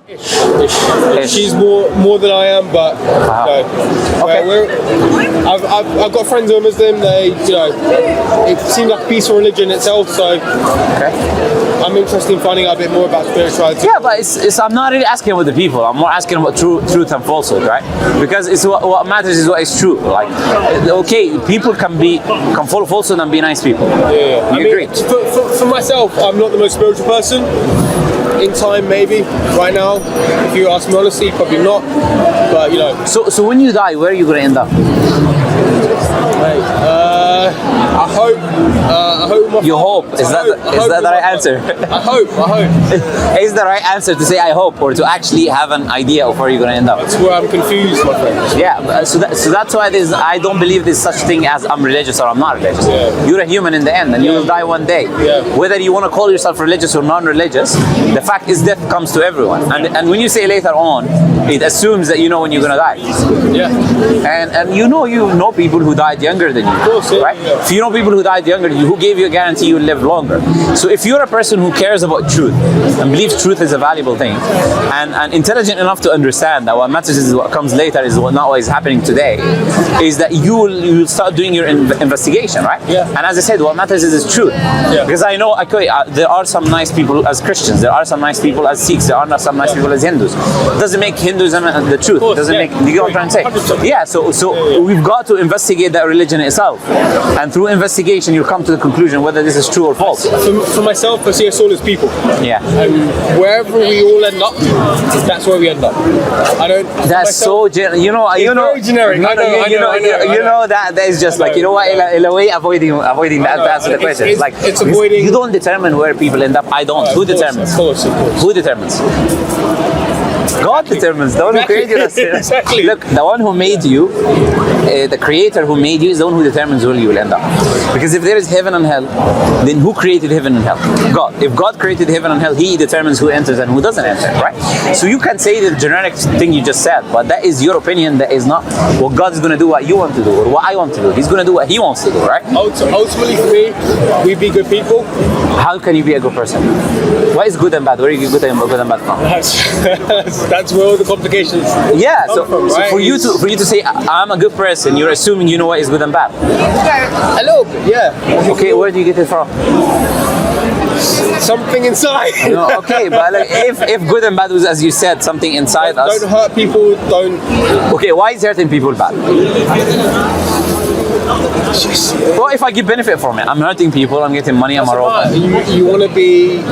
She's more than I am, but I've got friends who are Muslim. They, it seems like a peaceful religion itself. So I'm interested in finding out a bit more about spirituality. Yeah, but it's I'm not really asking about the people. I'm more asking about truth and falsehood, right? Because it's what matters is what is true. Like, okay, people can follow falsehood and be nice people. Yeah. You agree? For myself, I'm not the most spiritual person. In time, maybe. Right now, if you ask me honestly, probably not. But So when you die, where are you going to end up? I hope. You hope. Is that the right answer? I hope. Is the right answer to say I hope, or to actually have an idea of where you're going to end up? That's where I'm confused, my friend. Yeah. So that's why I don't believe there's such thing as I'm religious or I'm not religious. Yeah. You're a human in the end, and you will die one day. Yeah. Whether you want to call yourself religious or non-religious, the fact is death comes to everyone. And when you say later on, it assumes that you know when you're going to die. Yeah. And you know people who died younger than you. Of course, yeah, right? Yeah. If you know people who died younger than you, who gave you a guarantee you'll live longer. So if you're a person who cares about truth and believes truth is a valuable thing, and intelligent enough to understand that what matters is what comes later, is not what is happening today, is that you will start doing your investigation, right? Yeah. And as I said, what matters is truth. Yeah. Because I know, there are some nice people as Christians, there are some nice people as Sikhs, there are some nice people as Hindus. It doesn't make Hinduism the truth. It doesn't make, you know what I'm trying to say? 100%. Yeah, so we've got to investigate that religion itself. And through investigation, you'll come to the conclusion whether this is true or false. For myself, I see us all as people. Yeah. And wherever we all end up, that's where we end up. I don't. That's so generic. Very generic. I know. That is just like, you know what, in a way, avoiding to answer the question. It's avoiding. You don't determine where people end up. I don't. Who determines? Of course. Who determines? God determines. The one who created you. Exactly. Look, the one who made you, the creator who made you, is the one who determines where you will end up. Because if there is heaven and hell, then who created heaven and hell? God. If God created heaven and hell, He determines who enters and who doesn't enter, right? So you can say the generic thing you just said, but that is your opinion. That is not what God is going to do what you want to do or what I want to do. He's going to do what He wants to do, right? Ultimately, for me, we be good people. How can you be a good person? What is good and bad? Where are you good and bad from? That's where all the complications. Yeah. come So, from, so right? for you to say I'm a good person, you're assuming you know what is good and bad. A little bit, yeah. Okay, where do you get it from? Something inside. No, okay, but like, if good and bad was, as you said, something inside us. Don't hurt people. Don't. Okay, why is hurting people bad? Well, if I get benefit from it, I'm hurting people, I'm getting money, I'm a robot. You want to be.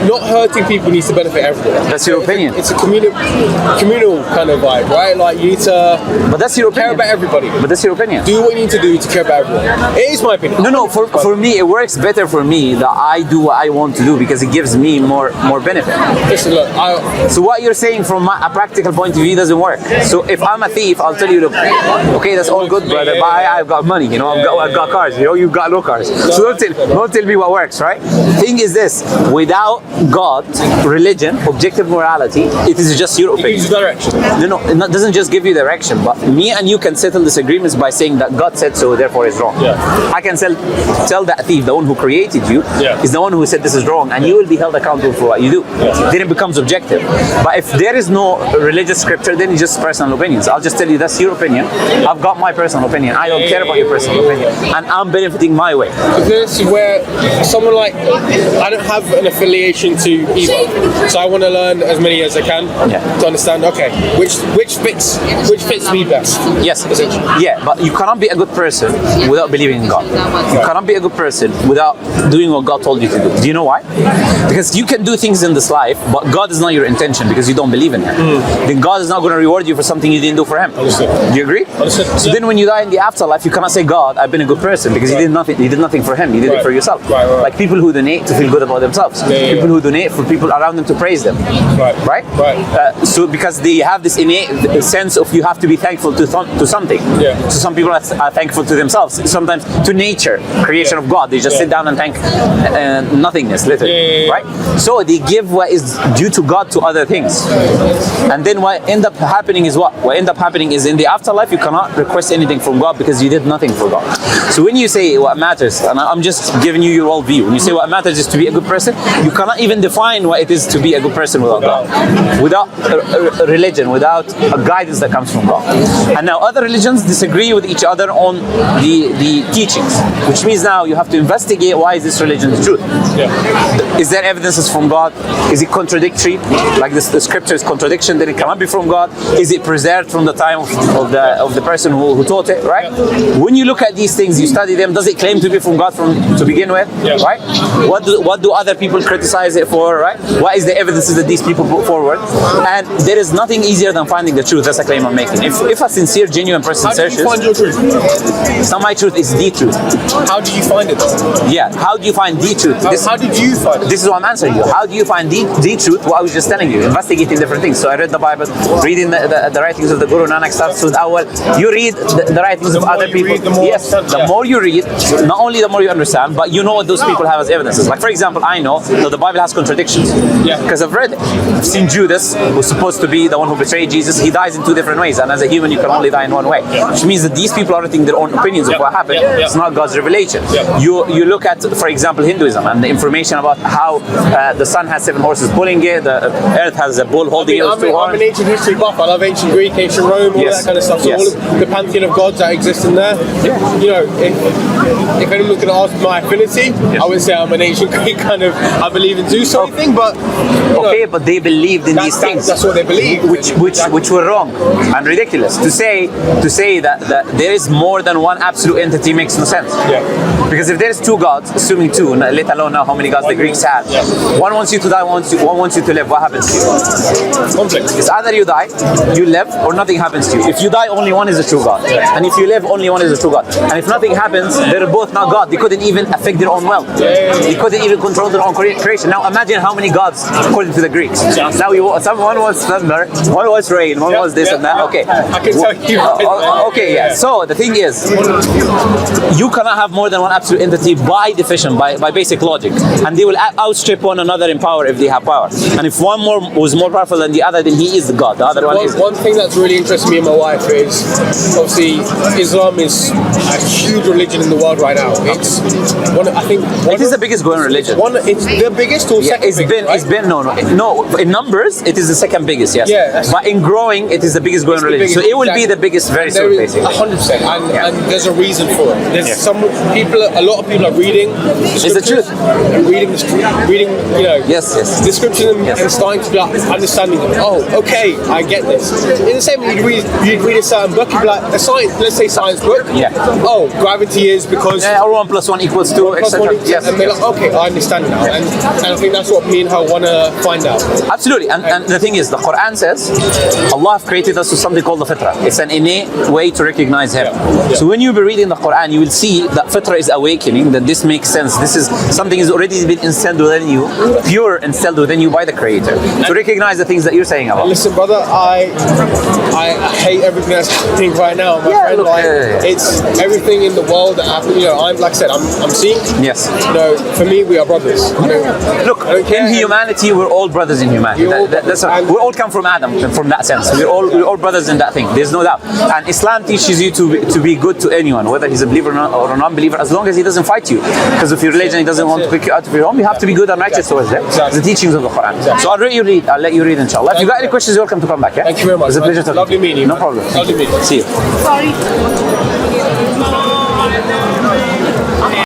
Not hurting people needs to benefit everyone. That's your opinion. It's a communal kind of vibe, right? Like you need to. But that's your opinion. Care about everybody. But that's your opinion. Do what you need to do to care about everyone. It is my opinion. No. For me, it works better for me that I do what I want to do because it gives me more benefit. Listen, look. So what you're saying from a practical point of view doesn't work. So if I'm a thief, I'll tell you, look, okay, that's all good, brother. But I've got money, I've got cars, you've got no cars. So don't tell me what works, right? Thing is this: without God, religion, objective morality, it is just your opinion. It gives you direction. No, it doesn't just give you direction, but me and you can settle disagreements by saying that God said so, therefore it's wrong. Yeah. I can tell that thief, the one who created you, is the one who said this is wrong, and you will be held accountable for what you do. Yeah. Then it becomes objective. But if there is no religious scripture, then it's just personal opinions. I'll just tell you that's your opinion. I've got my personal opinion. I don't care about your personal opinion, and I'm benefiting my way. This is where someone like I don't have an affiliation to either, so I want to learn as many as I can to understand. Okay, which fits me best. Yes, yeah, but you cannot be a good person without believing in God. You cannot be a good person without doing what God told you to do. Do you know why? Because you can do things in this life, but God is not your intention because you don't believe in Him. Then God is not going to reward you for something you didn't do for Him. Do you agree? So then when you die in the afterlife, you cannot say, God, I've been a good person because you did nothing for Him. You did it for yourself. Right. Like people who donate to feel good about themselves. People who donate for people around them to praise them. Right? So because they have this innate sense of you have to be thankful to something. So some people are thankful to themselves. Sometimes to nature, creation of God. They just sit down and thank nothingness, literally. Right? So they give what is due to God to other things. And then what end up happening is what? What end up happening is in the afterlife you cannot request anything from God because you did nothing for God. So when you say what matters, and I'm just giving you your whole view, when you say what matters is to be a good person, you cannot even define what it is to be a good person without God, without a religion, without a guidance that comes from God. And now other religions disagree with each other on the teachings, which means now you have to investigate, why is this religion the truth? Is there evidences from God? Is it contradictory? Like the scripture is contradiction, then it cannot be from God. Is it preserved from the time of the person who taught it, right? When you look at these things, you study them, does it claim to be from God to begin with, right? What do other people criticize it for, right? What is the evidences that these people put forward? And there is nothing easier than finding the truth. That's a claim I'm making. If a sincere, genuine person searches, how do you find your truth? It's not my truth, it's the truth. How do you find it? Yeah, how do you find the truth? How did you find it? This is what I'm answering you. How do you find the truth? What I was just telling you, investigating different things. So I read the Bible, reading the writings of the Guru Nanak starts with Awal. You read the writings of other people. Yes, the more you read, not only the more you understand, but you know what those people have as evidences. Like for example, I know that the Bible has contradictions. Because I've read it. I've seen Judas, who's supposed to be the one who betrayed Jesus. He dies in two different ways, and as a human you can only die in one way. Which means that these people are writing their own opinions of what happened. It's not God's revelation. You look at, for example, Hinduism and the information about how the sun has 7 horses pulling it, the earth has a bull holding it. I'm an ancient history buff. I love ancient Greek, ancient Rome, all that kind of stuff. So all of the pantheon of gods that exist in there. You know, if anyone's going to ask my affinity, I would say I'm an ancient Greek kind of. I believe in Zeus or anything, but but they believed in these things. That's what they believe, which were wrong and ridiculous. To say that there is more than one absolute entity makes no sense. Because if there is 2 gods, assuming 2, let alone now how many gods the Greeks had, one wants you to die, one wants you to live. What happens to you? Conflict. It's either you die, you live, or nothing happens to you. If you die, only one is a true God. And if you live, only one is a true God. And if nothing happens, they're both not God. They couldn't even affect their own wealth. They couldn't even control their own creation. Now imagine how many gods according to the Greeks. Now one was thunder, one was rain, one was this and that. Okay. I can tell you. Okay, yeah. So the thing is, you cannot have more than one absolute entity by definition, by basic logic. And they will outstrip one another in power if they have power. And if one was more powerful than the other, then he is the God. The other one is. One thing that's really interesting me and my wife is, obviously, Islam is a huge religion in the world right now. It's it is the biggest growing religion. It's the biggest or second biggest? No. In numbers, it is the second biggest. Yes. Yeah. But in growing, it is the biggest growing religion. So it will be the biggest very soon, basically. 100%. And there's a reason for it. There's a lot of people are reading. It's the truth. Reading, Yes. description and starting to be like understanding them. Oh, okay, I get this. In the same way, you'd read a certain book, you'd be like, let's say science book. Oh, gravity is because. Or 1 + 1 = 2, etc. Yes. And they're like, okay, I understand now. And I think that's what me and her want to find out. Absolutely. And the thing is, the Quran says, Allah have created us with something called the fitrah. It's an innate way to recognize Him. So when you be reading the Quran, you will see that fitrah is awakening, that this makes sense. This is something has already been instilled within you, pure instilled within you by the Creator. To recognize the things that you're saying about. Listen, brother, I hate everything that's happening right now. My friend, it's everything in the world that happened. I'm like I said, I'm Sikh. Yes. For me, we are brothers. Look, in humanity, we're all brothers in humanity. We all come from Adam, from that sense. We're all brothers in that thing. There's no doubt. And Islam teaches you to be good to anyone, whether he's a believer or a non-believer, as long as he doesn't fight you. Because if your religion, he doesn't want to pick you out of your home, you have to be good and righteous towards them. The teachings of the Quran. So I'll let you read, inshallah. If you got any questions, you're welcome to come back. Yeah? Thank you very much. It's a pleasure talking. Lovely meeting you. No problem. Lovely meeting you. See you. Sorry.